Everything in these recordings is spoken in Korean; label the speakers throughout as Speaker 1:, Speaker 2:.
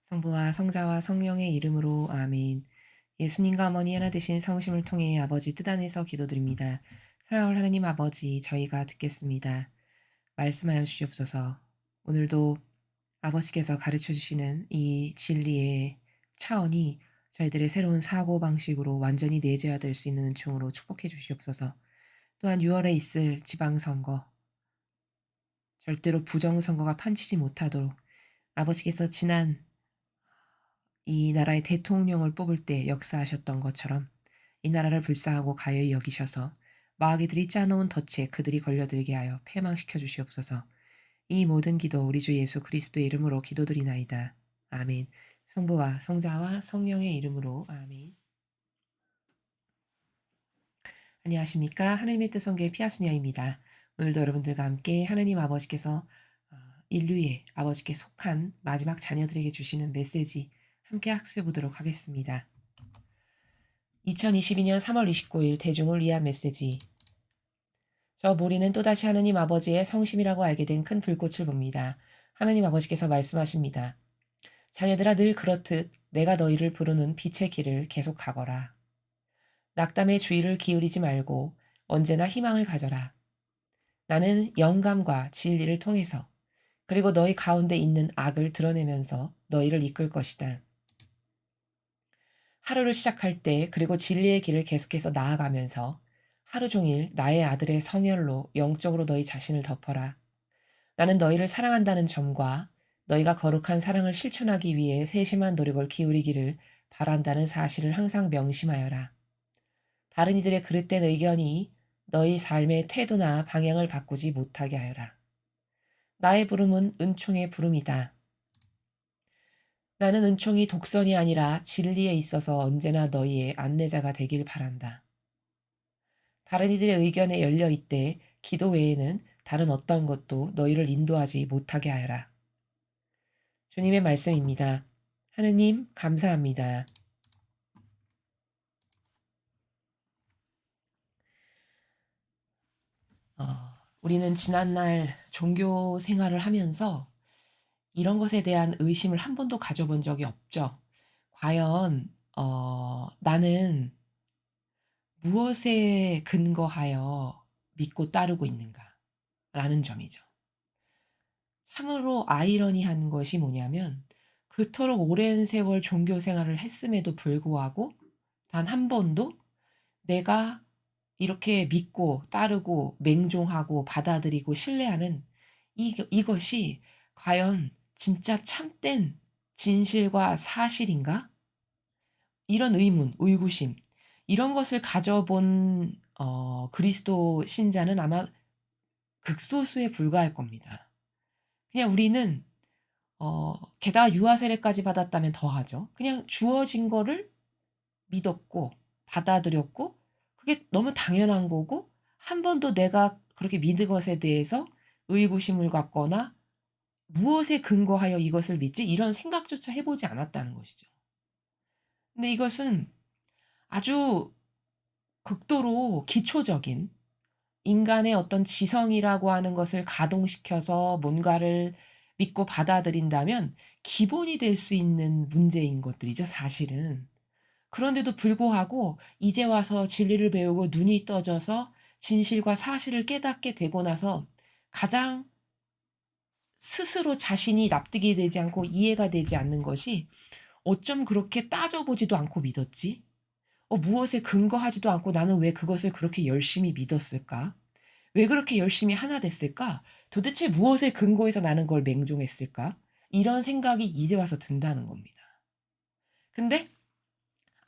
Speaker 1: 성부와 성자와 성령의 이름으로 아멘. 예수님과 어머니 하나 되신 성심을 통해 아버지 뜻 안에서 기도드립니다. 사랑하는 하나님 아버지, 저희가 듣겠습니다. 말씀하여 주시옵소서. 오늘도 아버지께서 가르쳐 주시는 이 진리의 차원이 저희들의 새로운 사고방식으로 완전히 내재화될 수 있는 은총으로 축복해 주시옵소서. 또한 6월에 있을 지방선거, 절대로 부정선거가 판치지 못하도록 아버지께서 지난 이 나라의 대통령을 뽑을 때 역사하셨던 것처럼 이 나라를 불쌍하고 가여이 여기셔서 마귀들이 짜놓은 덫에 그들이 걸려들게 하여 패망시켜 주시옵소서. 이 모든 기도 우리 주 예수 그리스도의 이름으로 기도드리나이다. 아멘. 성부와 성자와 성령의 이름으로 아멘. 안녕하십니까. 하나님의 뜻 성교의 피아수녀입니다. 오늘도 여러분들과 함께 하나님 아버지께서 인류의 아버지께 속한 마지막 자녀들에게 주시는 메시지 함께 학습해 보도록 하겠습니다. 2022년 3월 29일 대중을 위한 메시지. 저 모리는 또다시 하나님 아버지의 성심이라고 알게 된 큰 불꽃을 봅니다. 하나님 아버지께서 말씀하십니다. 자녀들아 늘 그렇듯 내가 너희를 부르는 빛의 길을 계속 가거라. 낙담의 주의를 기울이지 말고 언제나 희망을 가져라. 나는 영감과 진리를 통해서 그리고 너희 가운데 있는 악을 드러내면서 너희를 이끌 것이다. 하루를 시작할 때 그리고 진리의 길을 계속해서 나아가면서 하루 종일 나의 아들의 성혈로 영적으로 너희 자신을 덮어라. 나는 너희를 사랑한다는 점과 너희가 거룩한 사랑을 실천하기 위해 세심한 노력을 기울이기를 바란다는 사실을 항상 명심하여라. 다른 이들의 그릇된 의견이 너희 삶의 태도나 방향을 바꾸지 못하게 하여라. 나의 부름은 은총의 부름이다. 나는 은총이 독선이 아니라 진리에 있어서 언제나 너희의 안내자가 되길 바란다. 다른 이들의 의견에 열려 있되 기도 외에는 다른 어떤 것도 너희를 인도하지 못하게 하여라. 주님의 말씀입니다. 하느님 감사합니다. 우리는 지난날 종교 생활을 하면서 이런 것에 대한 의심을 한 번도 가져본 적이 없죠. 과연 나는 무엇에 근거하여 믿고 따르고 있는가라는 점이죠. 참으로 아이러니한 것이 뭐냐면 그토록 오랜 세월 종교 생활을 했음에도 불구하고 단 한 번도 내가 이렇게 믿고 따르고 맹종하고 받아들이고 신뢰하는 이것이 과연 진짜 참된 진실과 사실인가? 이런 의문, 의구심 이런 것을 가져본 그리스도 신자는 아마 극소수에 불과할 겁니다. 그냥 우리는 게다가 유아 세례까지 받았다면 더하죠. 그냥 주어진 거를 믿었고 받아들였고 그게 너무 당연한 거고 한 번도 내가 그렇게 믿은 것에 대해서 의구심을 갖거나 '무엇에 근거하여 이것을 믿지?' 이런 생각조차 해 보지 않았다는 것이죠. 근데 이것은 아주 극도로 기초적인 인간의 어떤 지성이라고 하는 것을 가동시켜서 뭔가를 믿고 받아들인다면 기본이 될 수 있는 문제인 것들이죠 사실은. 그런데도 불구하고 이제 와서 진리를 배우고 눈이 떠져서 진실과 사실을 깨닫게 되고 나서 가장 스스로 자신이 납득이 되지 않고 이해가 되지 않는 것이 '어쩜 그렇게 따져 보지도 않고 믿었지? 무엇에 근거하지도 않고 나는 왜 그것을 그렇게 열심히 믿었을까? 왜 그렇게 열심히 하나 됐을까? 도대체 무엇에 근거해서 나는 그걸 맹종했을까?' 이런 생각이 이제 와서 든다는 겁니다. 근데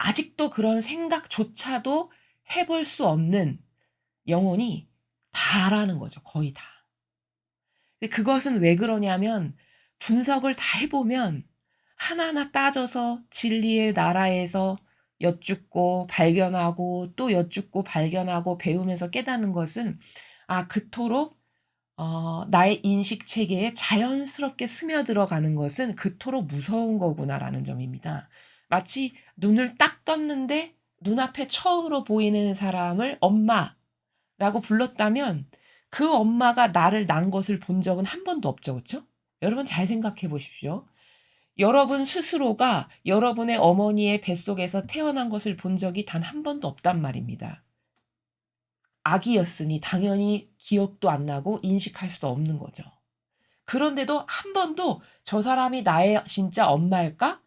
Speaker 1: 아직도 그런 생각조차도 해볼 수 없는 영혼이 다라는 거죠. 거의 다. 근데 그것은 왜 그러냐면 분석을 다 해 보면 하나하나 따져서 진리의 나라에서 여쭙고 발견하고 또 여쭙고 발견하고 배우면서 깨닫는 것은 그토록 나의 인식 체계에 자연스럽게 스며들어가는 것은 '그토록 무서운 거구나.'라는 점입니다. 마치 눈을 딱 떴는데 눈앞에 처음으로 보이는 사람을 엄마라고 불렀다면 그 엄마가 나를 낳은 것을 본 적은 한 번도 없죠. 그쵸? 여러분 잘 생각해 보십시오. 여러분 스스로가 여러분의 어머니의 뱃속에서 태어난 것을 본 적이 단 한 번도 없단 말입니다. 아기였으니 당연히 기억도 안 나고 인식할 수도 없는 거죠. 그런데도 한 번도 '저 사람이 나의 진짜 엄마일까?'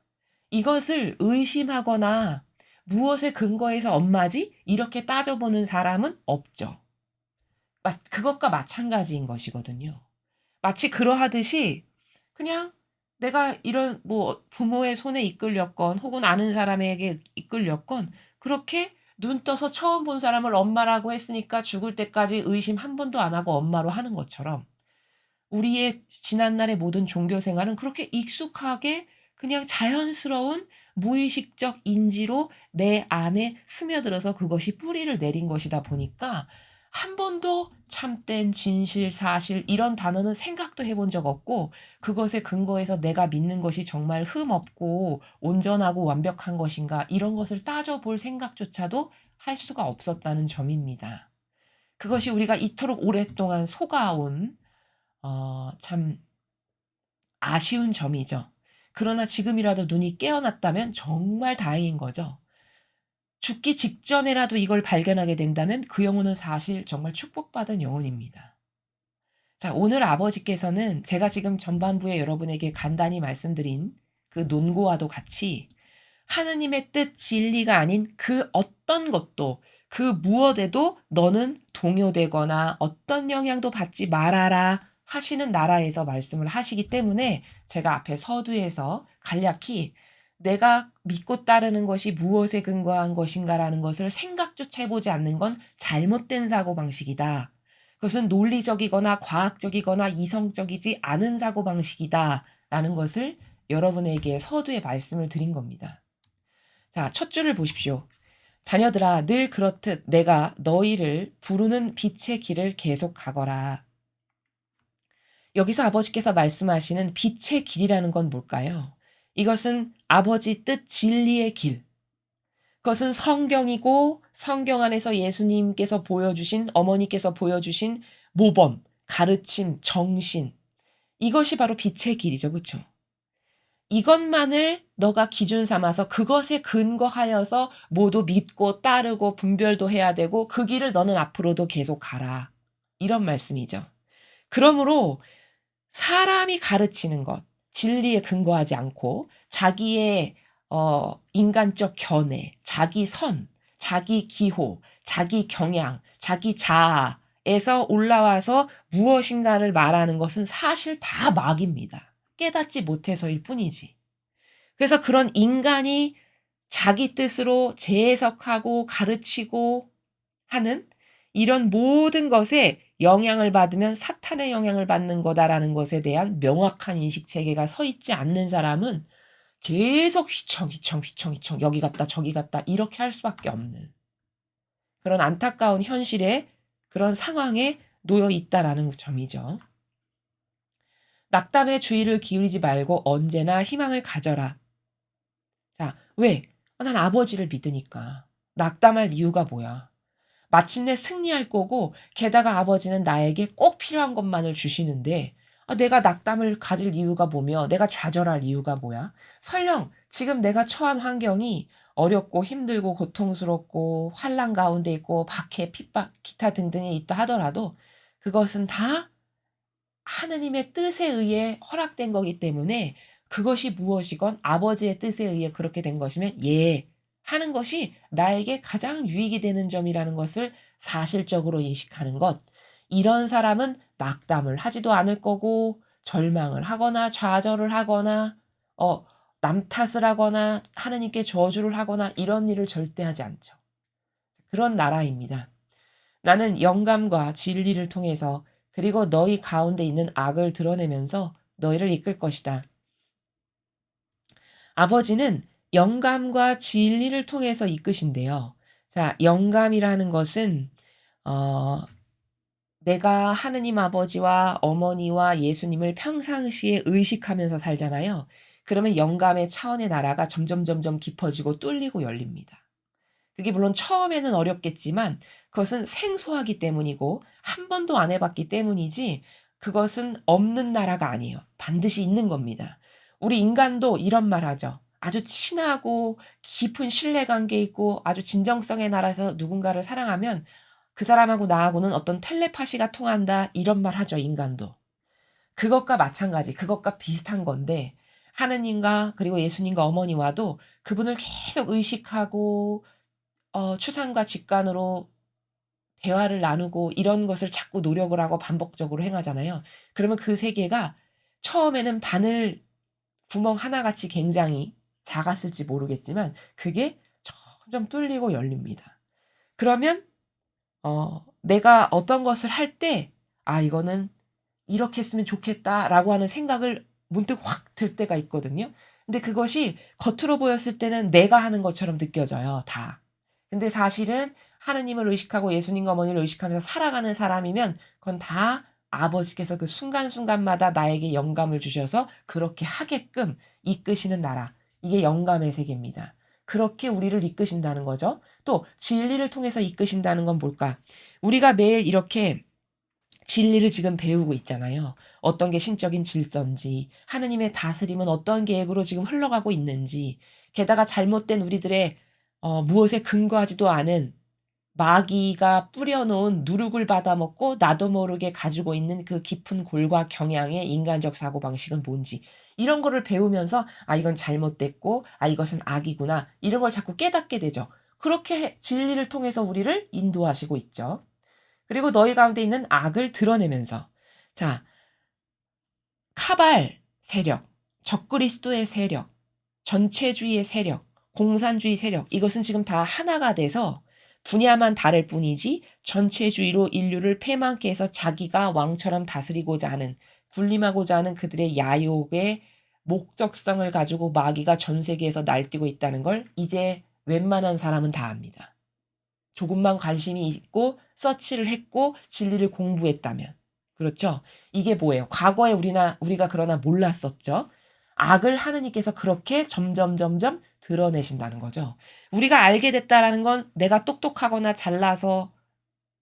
Speaker 1: 이것을 의심하거나 '무엇에 근거해서 엄마지?' 이렇게 따져보는 사람은 없죠. 그것과 마찬가지인 것이거든요. 마치 그러하듯이 그냥 내가 이런 뭐 부모의 손에 이끌렸건 혹은 아는 사람에게 이끌렸건 그렇게 눈 떠서 처음 본 사람을 엄마라고 했으니까 죽을 때까지 의심 한 번도 안 하고 엄마로 하는 것처럼 우리의 지난날의 모든 종교 생활은 그렇게 익숙하게 그냥 자연스러운 무의식적 인지로 내 안에 스며들어서 그것이 뿌리를 내린 것이다 보니까 한 번도 참된 진실, 사실 이런 단어는 생각도 해본 적 없고 그것에 근거해서 내가 믿는 것이 정말 흠없고 온전하고 완벽한 것인가 이런 것을 따져볼 생각조차도 할 수가 없었다는 점입니다. 그것이 우리가 이토록 오랫동안 속아온 참 아쉬운 점이죠. 그러나 지금이라도 눈이 깨어났다면 정말 다행인 거죠. 죽기 직전에라도 이걸 발견하게 된다면 그 영혼은 사실 정말 축복받은 영혼입니다. 자, 오늘 아버지께서는 제가 지금 전반부에 여러분에게 간단히 말씀드린 그 논고와도 같이 하느님의 뜻 진리가 아닌 그 어떤 것도 그 무엇에도 너는 동요되거나 어떤 영향도 받지 말아라 하시는 나라에서 말씀을 하시기 때문에 제가 앞에 서두에서 간략히 내가 믿고 따르는 것이 무엇에 근거한 것인가라는 것을 생각조차 해보지 않는 건 잘못된 사고방식이다. 그것은 논리적이거나 과학적이거나 이성적이지 않은 사고방식이다. 라는 것을 여러분에게 서두에 말씀을 드린 겁니다. 자, 첫 줄을 보십시오. 자녀들아, 늘 그렇듯 내가 너희를 부르는 빛의 길을 계속 가거라. 여기서 아버지께서 말씀하시는 빛의 길이라는 건 뭘까요? 이것은 아버지 뜻 진리의 길. 그것은 성경이고 성경 안에서 예수님께서 보여주신 어머니께서 보여주신 모범, 가르침, 정신. 이것이 바로 빛의 길이죠. 그렇죠? 이것만을 너가 기준 삼아서 그것에 근거하여서 모두 믿고 따르고 분별도 해야 되고 그 길을 너는 앞으로도 계속 가라. 이런 말씀이죠. 그러므로 사람이 가르치는 것, 진리에 근거하지 않고 자기의 인간적 견해, 자기 선, 자기 기호, 자기 경향, 자기 자아에서 올라와서 무엇인가를 말하는 것은 사실 다 막입니다. 깨닫지 못해서일 뿐이지. 그래서 그런 인간이 자기 뜻으로 재해석하고 가르치고 하는 이런 모든 것에 영향을 받으면 사탄의 영향을 받는 거다라는 것에 대한 명확한 인식 체계가 서 있지 않는 사람은 계속 휘청 여기 갔다 저기 갔다 이렇게 할 수밖에 없는 그런 안타까운 현실에 그런 상황에 놓여 있다라는 점이죠. 낙담의 주의를 기울이지 말고 언제나 희망을 가져라. 자, 왜? 난 아버지를 믿으니까. 낙담할 이유가 뭐야? 마침내 승리할 거고 게다가 아버지는 나에게 꼭 필요한 것만을 주시는데 내가 낙담을 가질 이유가 뭐며 내가 좌절할 이유가 뭐야? 설령 지금 내가 처한 환경이 어렵고 힘들고 고통스럽고 환난 가운데 있고 박해, 핍박, 기타 등등에 있다 하더라도 그것은 다 하느님의 뜻에 의해 허락된 거기 때문에 그것이 무엇이건 아버지의 뜻에 의해 그렇게 된 것이면 예 하는 것이 나에게 가장 유익이 되는 점이라는 것을 사실적으로 인식하는 것. 이런 사람은 낙담을 하지도 않을 거고 절망을 하거나 좌절을 하거나 남 탓을 하거나 하느님께 저주를 하거나 이런 일을 절대 하지 않죠. 그런 나라입니다. 나는 영감과 진리를 통해서 그리고 너희 가운데 있는 악을 드러내면서 너희를 이끌 것이다. 아버지는 영감과 진리를 통해서 이끄신대요. 자, 영감이라는 것은 어, 내가 하느님 아버지와 어머니와 예수님을 평상시에 의식하면서 살잖아요. 그러면 영감의 차원의 나라가 점점 깊어지고 뚫리고 열립니다. 그게 물론 처음에는 어렵겠지만 그것은 생소하기 때문이고 한 번도 안 해봤기 때문이지 그것은 없는 나라가 아니에요. 반드시 있는 겁니다. 우리 인간도 이런 말 하죠. 아주 친하고 깊은 신뢰관계 있고 아주 진정성의 나라에서 누군가를 사랑하면 그 사람하고 나하고는 어떤 텔레파시가 통한다 이런 말 하죠, 인간도. 그것과 마찬가지, 그것과 비슷한 건데 하느님과 그리고 예수님과 어머니와도 그분을 계속 의식하고 추상과 직관으로 대화를 나누고 이런 것을 자꾸 노력을 하고 반복적으로 행하잖아요. 그러면 그 세계가 처음에는 바늘 구멍 하나같이 굉장히 작았을지 모르겠지만 그게 점점 뚫리고 열립니다. 그러면 내가 어떤 것을 할 때 '아 이거는 이렇게 했으면 좋겠다.'라고 하는 생각을 문득 확 들 때가 있거든요. 근데 그것이 겉으로 보였을 때는 내가 하는 것처럼 느껴져요 다. 근데 사실은 하느님을 의식하고 예수님과 어머니를 의식하면서 살아가는 사람이면 그건 다 아버지께서 그 순간순간마다 나에게 영감을 주셔서 그렇게 하게끔 이끄시는 나라. 이게 영감의 세계입니다. 그렇게 우리를 이끄신다는 거죠. 또 진리를 통해서 이끄신다는 건 뭘까? 우리가 매일 이렇게 진리를 지금 배우고 있잖아요. 어떤 게 신적인 질서인지, 하느님의 다스림은 어떤 계획으로 지금 흘러가고 있는지, 게다가 잘못된 우리들의 무엇에 근거하지도 않은 마귀가 뿌려놓은 누룩을 받아먹고 나도 모르게 가지고 있는 그 깊은 골과 경향의 인간적 사고방식은 뭔지 이런 거를 배우면서 '아 이건 잘못됐고 아 이것은 악이구나.' 이런 걸 자꾸 깨닫게 되죠. 그렇게 진리를 통해서 우리를 인도하시고 있죠. 그리고 너희 가운데 있는 악을 드러내면서 자 카발 세력, 적그리스도의 세력, 전체주의의 세력, 공산주의 세력 이것은 지금 다 하나가 돼서 분야만 다를 뿐이지 전체주의로 인류를 패망케 해서 자기가 왕처럼 다스리고자 하는 군림하고자 하는 그들의 야욕의 목적성을 가지고 마귀가 전 세계에서 날뛰고 있다는 걸 이제 웬만한 사람은 다 압니다. 조금만 관심이 있고 서치를 했고 진리를 공부했다면. 그렇죠? 이게 뭐예요? 과거에 우리가 그러나 몰랐었죠. 악을 하느님께서 그렇게 점점점점 드러내신다는 거죠. 우리가 알게 됐다라는 건 내가 똑똑하거나 잘나서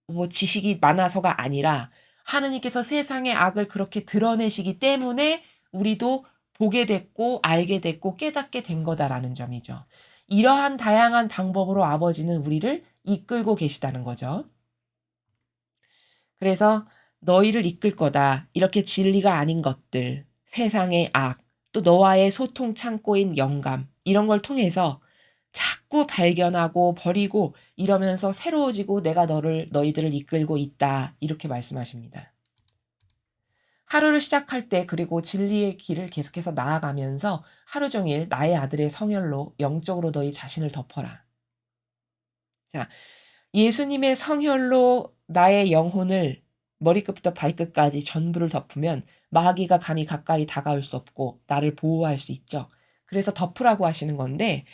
Speaker 1: 뭐 지식이 많아서가 아니라 하느님께서 세상의 악을 그렇게 드러내시기 때문에 우리도 보게 됐고 알게 됐고 깨닫게 된 거다라는 점이죠. 이러한 다양한 방법으로 아버지는 우리를 이끌고 계시다는 거죠. 그래서 "너희를 이끌 거다." 이렇게 진리가 아닌 것들, 세상의 악, 또 너와의 소통 창고인 영감 이런 걸 통해서 자꾸 발견하고 버리고 이러면서 새로워지고 "내가 너희들을 이끌고 있다." 이렇게 말씀하십니다. 하루를 시작할 때 그리고 진리의 길을 계속해서 나아가면서 하루 종일 나의 아들의 성혈로 영적으로 너희 자신을 덮어라. 자 예수님의 성혈로 나의 영혼을 머리끝부터 발끝까지 전부를 덮으면 마귀가 감히 가까이 다가올 수 없고 나를 보호할 수 있죠. 그래서 덮으라고 하시는 건데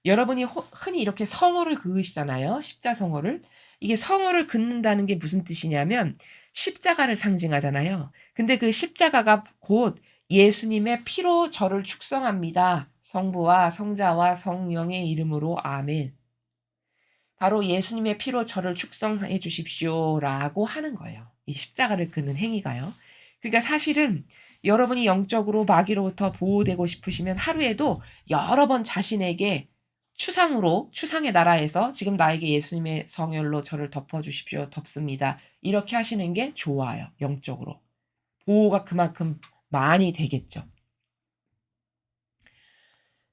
Speaker 1: 여러분이 흔히 이렇게 성호를 그으시잖아요. 십자성호를. 이게 성호를 긋는다는 게 무슨 뜻이냐면 십자가를 상징하잖아요. 근데 그 십자가가 곧 예수님의 피로 저를 축성합니다. 성부와 성자와 성령의 이름으로 아멘. 바로 예수님의 피로 저를 축성해 주십시오라고 하는 거예요. 이 십자가를 긋는 행위가요. 그러니까 사실은 여러분이 영적으로 마귀로부터 보호되고 싶으시면 하루에도 여러 번 자신에게 추상의 나라에서 지금 나에게 예수님의 성혈로 저를 덮어 주십시오. 덮습니다. 이렇게 하시는 게 좋아요, 영적으로. 보호가 그만큼 많이 되겠죠.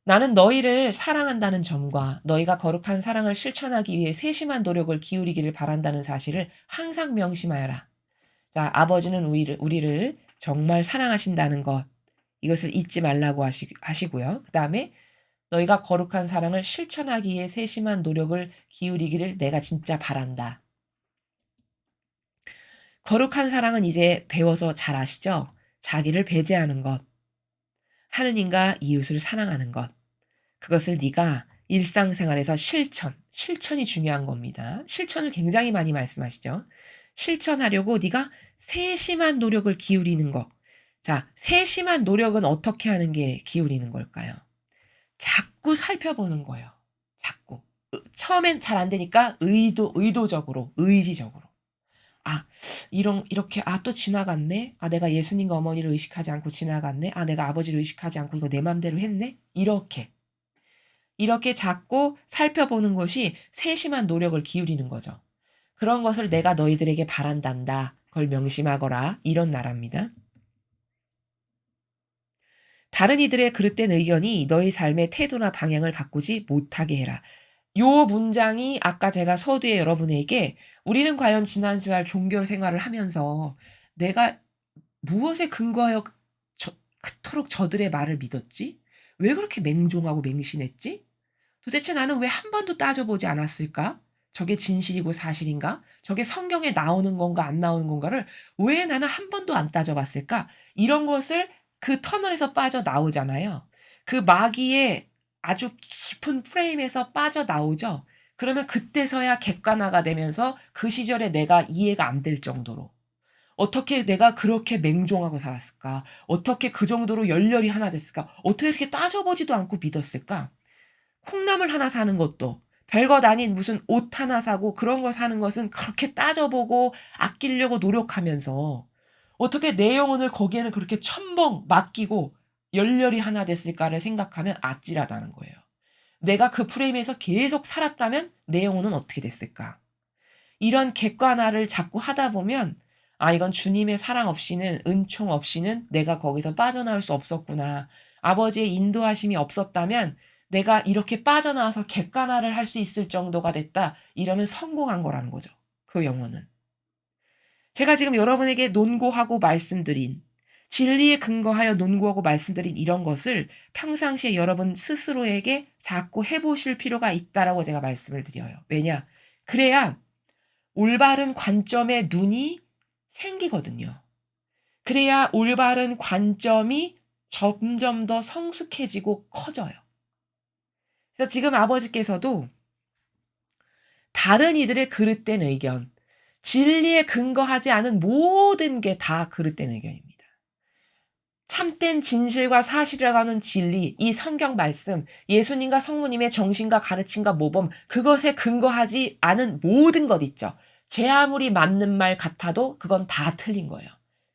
Speaker 1: 나는 너희를 사랑한다는 점과 너희가 거룩한 사랑을 실천하기 위해 세심한 노력을 기울이기를 바란다는 사실을 항상 명심하여라. 자, 아버지는 우리를 정말 사랑하신다는 것, 이것을 잊지 말라고 하시고요. 그 다음에 너희가 거룩한 사랑을 실천하기 위해 세심한 노력을 기울이기를 내가 진짜 바란다. 거룩한 사랑은 이제 배워서 잘 아시죠? 자기를 배제하는 것, 하느님과 이웃을 사랑하는 것. 그것을 네가 일상생활에서 실천이 중요한 겁니다. 실천을 굉장히 많이 말씀하시죠. 실천하려고 네가 세심한 노력을 기울이는 거. 자, 세심한 노력은 어떻게 하는 게 기울이는 걸까요? 자꾸 살펴보는 거예요. 자꾸. 처음엔 잘 안 되니까 의도적으로, 의지적으로. 아, 이렇게, 또 지나갔네? 내가 예수님과 어머니를 의식하지 않고 지나갔네? 내가 아버지를 의식하지 않고 이거 내 맘대로 했네? 이렇게 자꾸 살펴보는 것이 세심한 노력을 기울이는 거죠. 그런 것을 내가 너희들에게 바란단다. 그걸 명심하거라. 이런 나라입니다. 다른 이들의 그릇된 의견이 너희 삶의 태도나 방향을 바꾸지 못하게 해라. 요 문장이 아까 제가 서두에 여러분에게 우리는 과연 지난 생활 종교 생활을 하면서 내가 무엇에 근거하여 그토록 저들의 말을 믿었지? 왜 그렇게 맹종하고 맹신했지? 도대체 나는 왜 한 번도 따져보지 않았을까? 저게 진실이고 사실인가? 저게 성경에 나오는 건가 안 나오는 건가를 왜 나는 한 번도 안 따져봤을까? 이런 것을 그 터널에서 빠져나오잖아요. 그 마귀의 아주 깊은 프레임에서 빠져나오죠. 그러면 그때서야 객관화가 되면서 그 시절에 내가 이해가 안 될 정도로 어떻게 내가 그렇게 맹종하고 살았을까? 어떻게 그 정도로 열렬히 하나 됐을까? 어떻게 이렇게 따져보지도 않고 믿었을까? 콩나물 하나 사는 것도 별것 아닌 무슨 옷 하나 사고 그런 걸 사는 것은 그렇게 따져보고 아끼려고 노력하면서 어떻게 내 영혼을 거기에는 그렇게 첨벙 맡기고 열렬히 하나 됐을까를 생각하면 아찔하다는 거예요. 내가 그 프레임에서 계속 살았다면 내 영혼은 어떻게 됐을까? 이런 객관화를 자꾸 하다 보면 이건 주님의 사랑 없이는 은총 없이는 내가 거기서 빠져나올 수 없었구나. 아버지의 인도하심이 없었다면 내가 이렇게 빠져나와서 객관화를 할 수 있을 정도가 됐다. 이러면 성공한 거라는 거죠. 그 영혼은. 제가 지금 여러분에게 논고하고 말씀드린 진리에 근거하여 논고하고 말씀드린 이런 것을 평상시에 여러분 스스로에게 자꾸 해보실 필요가 있다라고 제가 말씀을 드려요. 왜냐? 그래야 올바른 관점의 눈이 생기거든요. 그래야 올바른 관점이 점점 더 성숙해지고 커져요. 그래서 지금 아버지께서도 다른 이들의 그릇된 의견, 진리에 근거하지 않은 모든 게 다 그릇된 의견입니다. 참된 진실과 사실이라고 하는 진리, 이 성경 말씀, 예수님과 성모님의 정신과 가르침과 모범, 그것에 근거하지 않은 모든 것 있죠. 제 아무리 맞는 말 같아도 그건 다 틀린 거예요.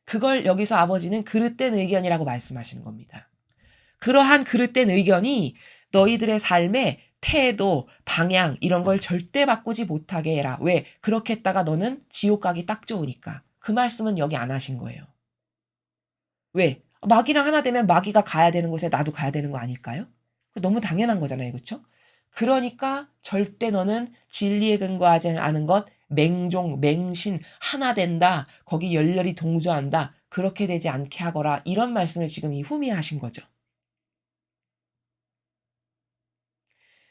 Speaker 1: 그걸 여기서 아버지는 그릇된 의견이라고 말씀하시는 겁니다. 그러한 그릇된 의견이 너희들의 삶의 태도, 방향 이런 걸 절대 바꾸지 못하게 해라. 왜? 그렇게 했다가 너는 지옥 가기 딱 좋으니까. 그 말씀은 여기 안 하신 거예요. 왜? 마귀랑 하나 되면 마귀가 가야 되는 곳에 나도 가야 되는 거 아닐까요? 너무 당연한 거잖아요. 그렇죠? 그러니까 절대 너는 진리에 근거하지 않은 것, 맹종, 맹신, 하나 된다. 거기 열렬히 동조한다. 그렇게 되지 않게 하거라. 이런 말씀을 지금 이 후미에 하신 거죠.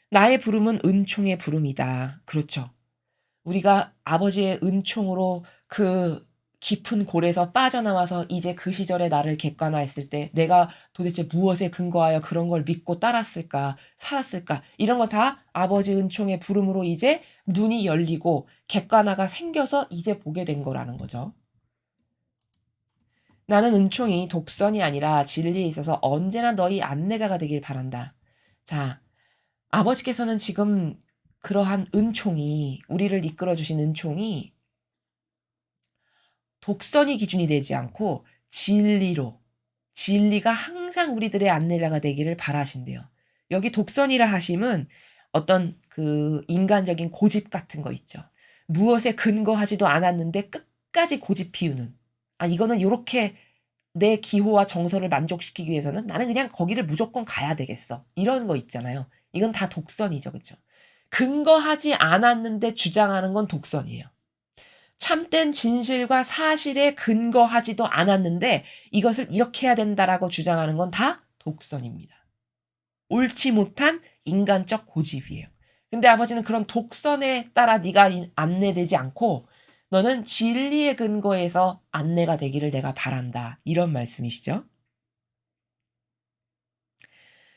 Speaker 1: 나의 부름은 은총의 부름이다. 그렇죠. 우리가 아버지의 은총으로 그 깊은 골에서 빠져나와서 이제 그 시절의 나를 객관화했을 때 내가 도대체 무엇에 근거하여 그런 걸 믿고 따랐을까, 살았을까, 이런 거 다 아버지 은총의 부름으로 이제 눈이 열리고 객관화가 생겨서 이제 보게 된 거라는 거죠. 나는 은총이 독선이 아니라 진리에 있어서 언제나 너희 안내자가 되길 바란다. 자, 아버지께서는 지금 그러한 은총이, 우리를 이끌어 주신 은총이 독선이 기준이 되지 않고 진리로, 진리가 항상 우리들의 안내자가 되기를 바라신대요. 여기 독선이라 하심은 어떤 그 인간적인 고집 같은 거 있죠. 무엇에 근거하지도 않았는데 끝까지 고집 피우는. 이거는 요렇게 내 기호와 정서를 만족시키기 위해서는 나는 그냥 거기를 무조건 가야 되겠어. 이런 거 있잖아요. 이건 다 독선이죠. 그쵸? 근거하지 않았는데 주장하는 건 독선이에요. 참된 진실과 사실에 근거하지도 않았는데 이것을 이렇게 해야 된다라고 주장하는 건 다 독선입니다. 옳지 못한 인간적 고집이에요. 근데 아버지는 그런 독선에 따라 네가 안내되지 않고 너는 진리의 근거에서 안내가 되기를 내가 바란다. 이런 말씀이시죠.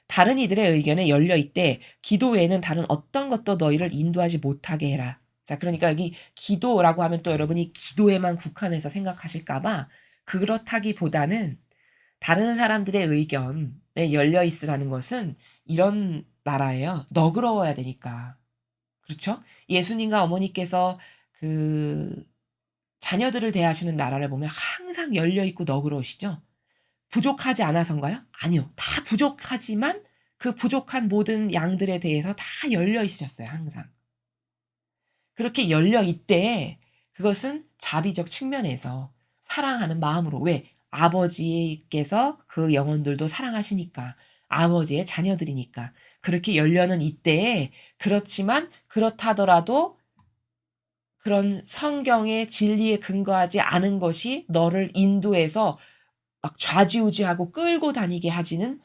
Speaker 1: 다른 이들의 의견에 열려 있되 기도 외에는 다른 어떤 것도 너희를 인도하지 못하게 해라. 자, 그러니까 여기 기도라고 하면 또 여러분이 기도에만 국한해서 생각하실까 봐 그렇다기보다는 다른 사람들의 의견에 열려 있으라는 것은 이런 나라예요. 너그러워야 되니까. 그렇죠? 예수님과 어머니께서 그 자녀들을 대하시는 나라를 보면 항상 열려 있고 너그러우시죠? 부족하지 않아서인가요? 아니요. 다 부족하지만 그 부족한 모든 양들에 대해서 다 열려 있으셨어요, 항상. 그렇게 열려 있되 그것은 자비적 측면에서 사랑하는 마음으로 왜? 아버지께서 그 영혼들도 사랑하시니까. 아버지의 자녀들이니까. 그렇게 열려는 이때에 그렇지만 그렇다더라도 그런 성경의 진리에 근거하지 않은 것이 너를 인도해서 막 좌지우지하고 끌고 다니게 하지는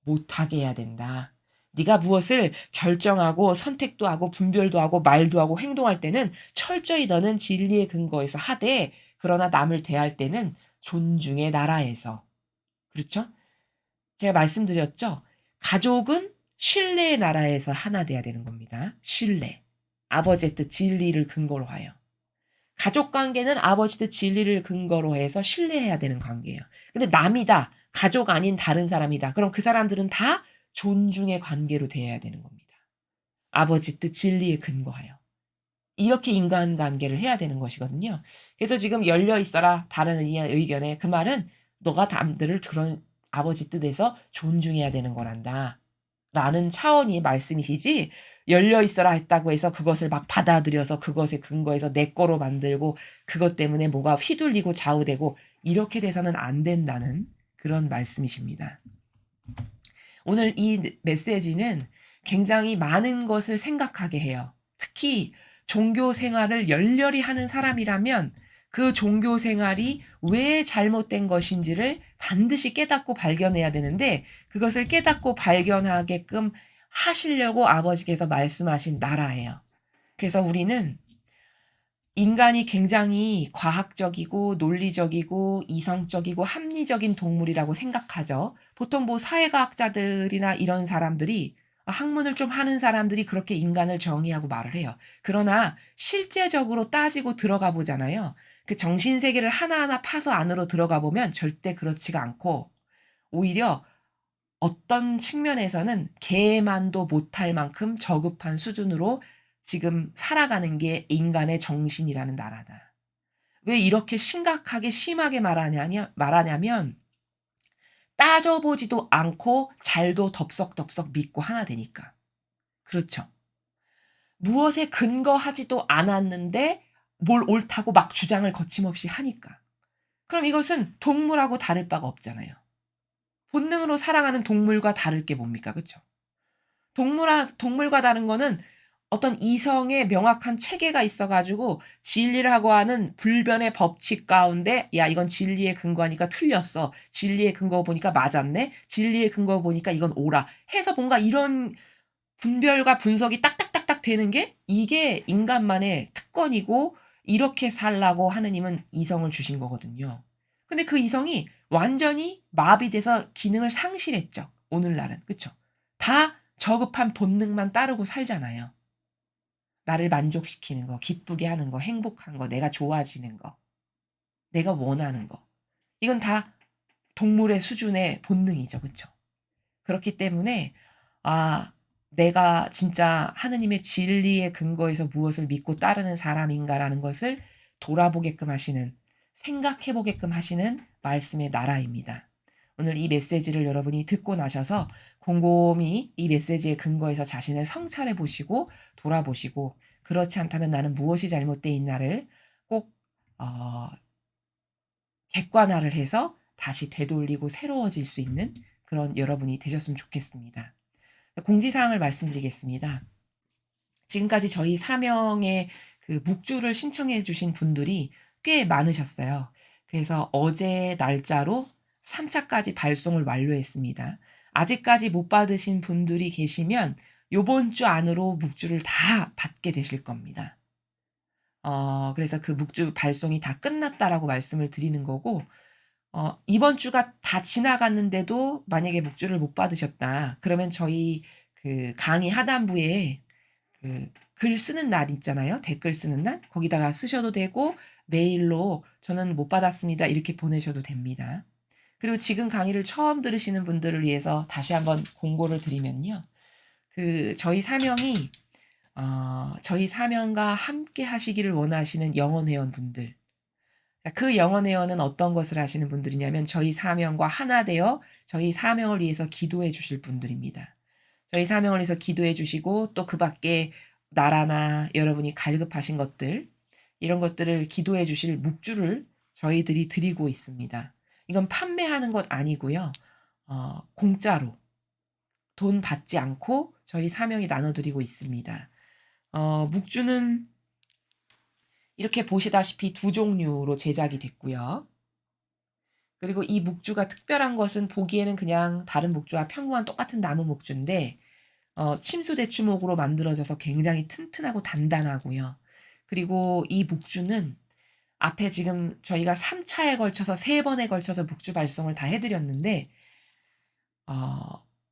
Speaker 1: 못하게 해야 된다. 네가 무엇을 결정하고 선택도 하고 분별도 하고 말도 하고 행동할 때는 철저히 너는 진리에 근거해서 하되 그러나 남을 대할 때는 존중의 나라에서. 그렇죠? 제가 말씀드렸죠? 가족은 신뢰의 나라에서 하나 돼야 되는 겁니다. 신뢰. 아버지의 뜻 진리를 근거로 하여. 가족 관계는 아버지 뜻 진리를 근거로 해서 신뢰해야 되는 관계예요. 근데 남이다. 가족 아닌 다른 사람이다. 그럼 그 사람들은 다 존중의 관계로 대해야 되는 겁니다. 아버지 뜻 진리에 근거하여. 이렇게 인간관계를 해야 되는 것이거든요. 그래서 지금 열려 있어라 다른 이의 의견에 그 말은 너가 남들을 그런 아버지 뜻에서 존중해야 되는 거란다. 라는 차원의 말씀이시지 열려 있어라 했다고 해서 그것을 막 받아들여서 그것에 근거해서 내 거로 만들고 그것 때문에 뭐가 휘둘리고 좌우되고 이렇게 돼서는 안 된다는 그런 말씀이십니다. 오늘 이 메시지는 굉장히 많은 것을 생각하게 해요. 특히 종교 생활을 열렬히 하는 사람이라면 그 종교 생활이 왜 잘못된 것인지를 반드시 깨닫고 발견해야 되는데 그것을 깨닫고 발견하게끔 하시려고 아버지께서 말씀하신 나라예요. 그래서 우리는 인간이 굉장히 과학적이고 논리적이고 이성적이고 합리적인 동물이라고 생각하죠. 보통 뭐 사회과학자들이나 이런 사람들이 학문을 좀 하는 사람들이 그렇게 인간을 정의하고 말을 해요. 그러나 실제적으로 따지고 들어가 보잖아요. 그 정신세계를 하나하나 파서 안으로 들어가 보면 절대 그렇지가 않고 오히려 어떤 측면에서는 개만도 못할 만큼 저급한 수준으로 지금 살아가는 게 인간의 정신이라는 나라다. 왜 이렇게 심각하게 심하게 말하냐면 따져보지도 않고 잘도 덥석덥석 믿고 하나 되니까. 그렇죠. 무엇에 근거하지도 않았는데 뭘 옳다고 막 주장을 거침없이 하니까. 그럼 이것은 동물하고 다를 바가 없잖아요. 본능으로 살아가는 동물과 다를 게 뭡니까? 그쵸? 동물과 다른 거는 어떤 이성의 명확한 체계가 있어 가지고 진리라고 하는 불변의 법칙 가운데 '야 이건 진리에 근거하니까 틀렸어. 진리에 근거 보니까 맞았네. 진리에 근거 보니까 이건 옳아.' 해서 뭔가 이런 분별과 분석이 딱딱딱딱 되는 게 이게 인간만의 특권이고 이렇게 살라고 하느님은 이성을 주신 거거든요. 근데 그 이성이 완전히 마비돼서 기능을 상실했죠, 오늘날은. 그쵸? 다 저급한 본능만 따르고 살잖아요. 나를 만족시키는 거, 기쁘게 하는 거, 행복한 거, 내가 좋아지는 거, 내가 원하는 거. 이건 다 동물의 수준의 본능이죠. 그쵸? 그렇기 때문에 아 내가 진짜 하느님의 진리에 근거해서 무엇을 믿고 따르는 사람인가라는 것을 돌아보게끔 하시는 생각해 보게끔 하시는 말씀의 나라입니다. 오늘 이 메시지를 여러분이 듣고 나셔서 곰곰이 이 메시지에 근거해서 자신을 성찰해 보시고 돌아보시고 그렇지 않다면 나는 무엇이 잘못되어 있나를 꼭 어 객관화를 해서 다시 되돌리고 새로워질 수 있는 그런 여러분이 되셨으면 좋겠습니다. 공지사항을 말씀드리겠습니다. 지금까지 저희 사명의 그 묵주를 신청해 주신 분들이 꽤 많으셨어요. 그래서 어제 날짜로 3 차까지 발송을 완료했습니다. 아직까지 못 받으신 분들이 계시면 요번 주 안으로 묵주를 다 받게 되실 겁니다. 그래서 그 묵주 발송이 다 끝났다라고 말씀을 드리는 거고 이번 주가 다 지나갔는데도 만약에 묵주를 못 받으셨다. 그러면 저희 그 강의 하단부에 그 글 쓰는 날 있잖아요. 댓글 쓰는 날. 거기다가 쓰셔도 되고 메일로 "저는 못 받았습니다." 이렇게 보내셔도 됩니다. 그리고 지금 강의를 처음 들으시는 분들을 위해서 다시 한번 공고를 드리면요. 그 저희 사명과 함께 하시기를 원하시는 영원 회원분들 자, 그 영혼의 원은 어떤 것을 하시는 분들이냐면 저희 사명과 하나 되어 저희 사명을 위해서 기도해 주실 분들입니다. 저희 사명을 위해서 기도해 주시고 또 그 밖에 나라나 여러분이 갈급하신 것들 이런 것들을 기도해 주실 묵주를 저희들이 드리고 있습니다. 이건 판매하는 것 아니고요. 공짜로 돈 받지 않고 저희 사명이 나눠드리고 있습니다. 묵주는 이렇게 보시다시피 두 종류로 제작이 됐고요. 그리고 이 묵주가 특별한 것은 보기에는 그냥 다른 묵주와 평범한 똑같은 나무 묵주인데 침수 대추목으로 만들어져서 굉장히 튼튼하고 단단하고요. 그리고 이 묵주는 앞에 지금 저희가 3차에 걸쳐서 3번에 걸쳐서 묵주 발송을 다 해드렸는데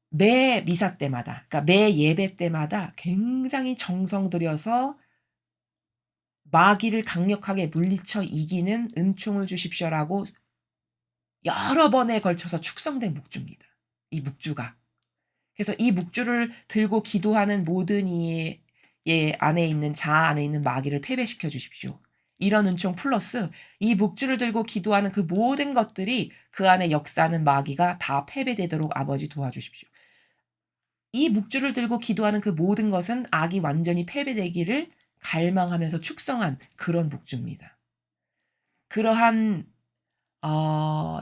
Speaker 1: 매 미사 때마다 그러니까 매 예배 때마다 굉장히 정성 들여서 마귀를 강력하게 물리쳐 이기는 은총을 주십시오라고 여러 번에 걸쳐서 축성된 묵주입니다. 이 묵주가. 그래서 이 묵주를 들고 기도하는 모든 이의 안에 있는 자아 안에 있는 마귀를 패배시켜 주십시오. 이런 은총 플러스 이 묵주를 들고 기도하는 그 모든 것들이 그 안에 역사하는 마귀가 다 패배되도록 아버지 도와주십시오. 이 묵주를 들고 기도하는 그 모든 것은 악이 완전히 패배되기를 갈망하면서 축성한 그런 묵주입니다. 그러한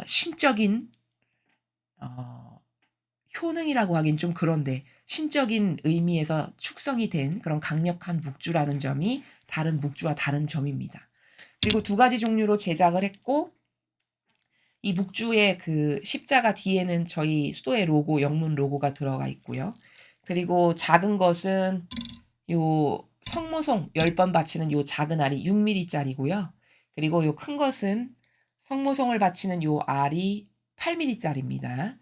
Speaker 1: 신적인 효능이라고 하긴 좀 그런데 신적인 의미에서 축성이 된 그런 강력한 묵주라는 점이 다른 묵주와 다른 점입니다. 그리고 두 가지 종류로 제작을 했고 이 묵주의 그 십자가 뒤에는 저희 수도의 로고, 영문 로고가 들어가 있고요. 그리고 작은 것은 요 성모송 10번 바치는 요 작은 알이 6mm짜리고요. 그리고 요 큰 것은 성모송을 바치는 요 알이 8mm짜리입니다.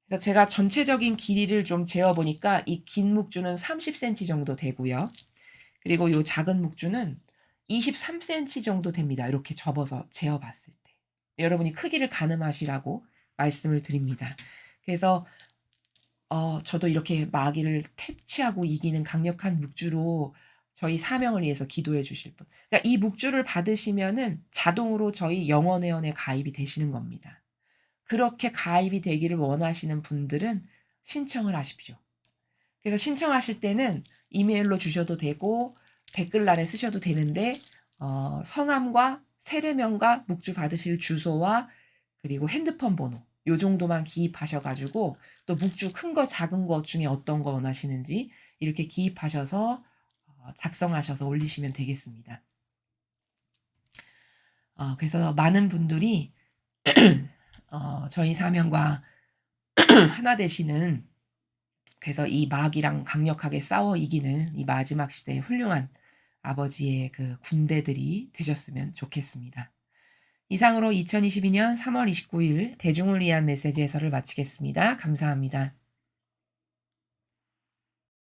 Speaker 1: 그래서 제가 전체적인 길이를 좀 재어보니까 이 긴 묵주는 30cm 정도 되고요. 그리고 요 작은 묵주는 23cm 정도 됩니다. 이렇게 접어서 재어봤을 때. 여러분이 크기를 가늠하시라고 말씀을 드립니다. 그래서 저도 이렇게 마귀를 퇴치하고 이기는 강력한 묵주로 저희 사명을 위해서 기도해 주실 분. 그러니까 이 묵주를 받으시면은 자동으로 저희 영원회원에 가입이 되시는 겁니다. 그렇게 가입이 되기를 원하시는 분들은 신청을 하십시오. 그래서 신청하실 때는 이메일로 주셔도 되고 댓글란에 쓰셔도 되는데 성함과 세례명과 묵주 받으실 주소와 그리고 핸드폰 번호 요 정도만 기입하셔 가지고 또 묵주 큰 거 작은 거 중에 어떤 거 원하시는지 이렇게 기입하셔서 작성하셔서 올리시면 되겠습니다. 그래서 많은 분들이 저희 사명과 하나 되시는 그래서 이 마귀랑 강력하게 싸워 이기는 이 마지막 시대의 훌륭한 아버지의 그 군대들이 되셨으면 좋겠습니다. 이상으로 2022년 3월 29일 대중을 위한 메시지 해설을 마치겠습니다. 감사합니다.